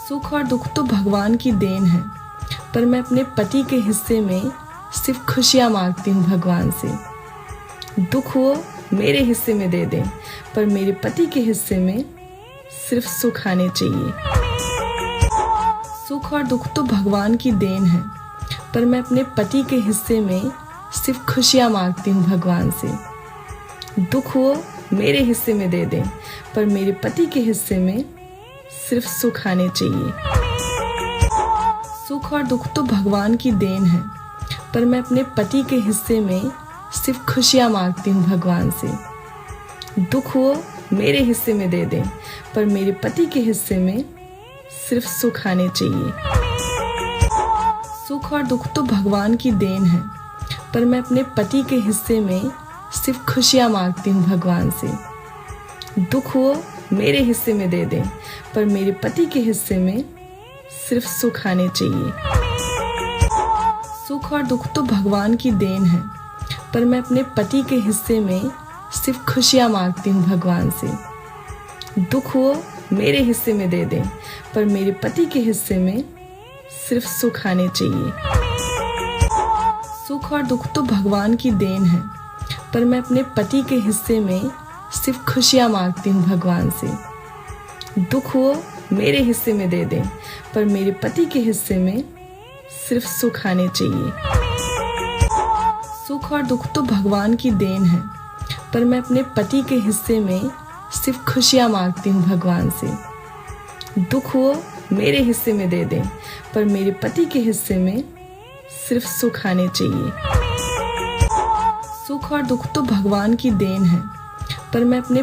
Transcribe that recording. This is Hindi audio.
सुख और दुख तो भगवान की देन है, पर मैं अपने पति के हिस्से में सिर्फ खुशियाँ मांगती हूँ भगवान से। दुख वो मेरे हिस्से में दे दें, पर मेरे पति के हिस्से में सिर्फ सुख आने चाहिए। सुख और दुख तो भगवान की देन है, पर मैं अपने पति के हिस्से में सिर्फ खुशियाँ मांगती हूँ भगवान से। दुख वो मेरे हिस्से में दे दें, पर मेरे पति के हिस्से में सिर्फ सुख आने चाहिए। सुख और दुख तो भगवान की देन है, पर मैं अपने पति के हिस्से में सिर्फ खुशियाँ मांगती हूँ भगवान से। दुख वो मेरे हिस्से में दे दें, पर मेरे पति के हिस्से में सिर्फ सुख आने चाहिए। सुख और दुख तो भगवान की देन है, पर मैं अपने पति के हिस्से में सिर्फ खुशियाँ मांगती हूँ भगवान से। दुख वो मेरे हिस्से में दे दें, पर मेरे पति के हिस्से में सिर्फ सुख आने चाहिए। सुख और दुख तो भगवान की देन है, पर मैं अपने पति के हिस्से में सिर्फ खुशियाँ मांगती हूँ भगवान से। दुख वो मेरे हिस्से में दे दें, पर मेरे पति के हिस्से में सिर्फ सुख आने चाहिए। सुख और दुख तो भगवान की देन है, पर मैं अपने पति के हिस्से में सिर्फ खुशियाँ मांगती हूँ भगवान से। दुख वो मेरे हिस्से में दे दें, पर मेरे पति के हिस्से में सिर्फ सुख आने चाहिए। सुख और दुख तो भगवान की देन है, पर मैं अपने पति के हिस्से में सिर्फ खुशियाँ मांगती हूँ भगवान से। दुख वो मेरे हिस्से में दे दें, पर मेरे पति के हिस्से में सिर्फ सुख आने चाहिए। सुख और दुख तो भगवान की देन है, पर मैं अपने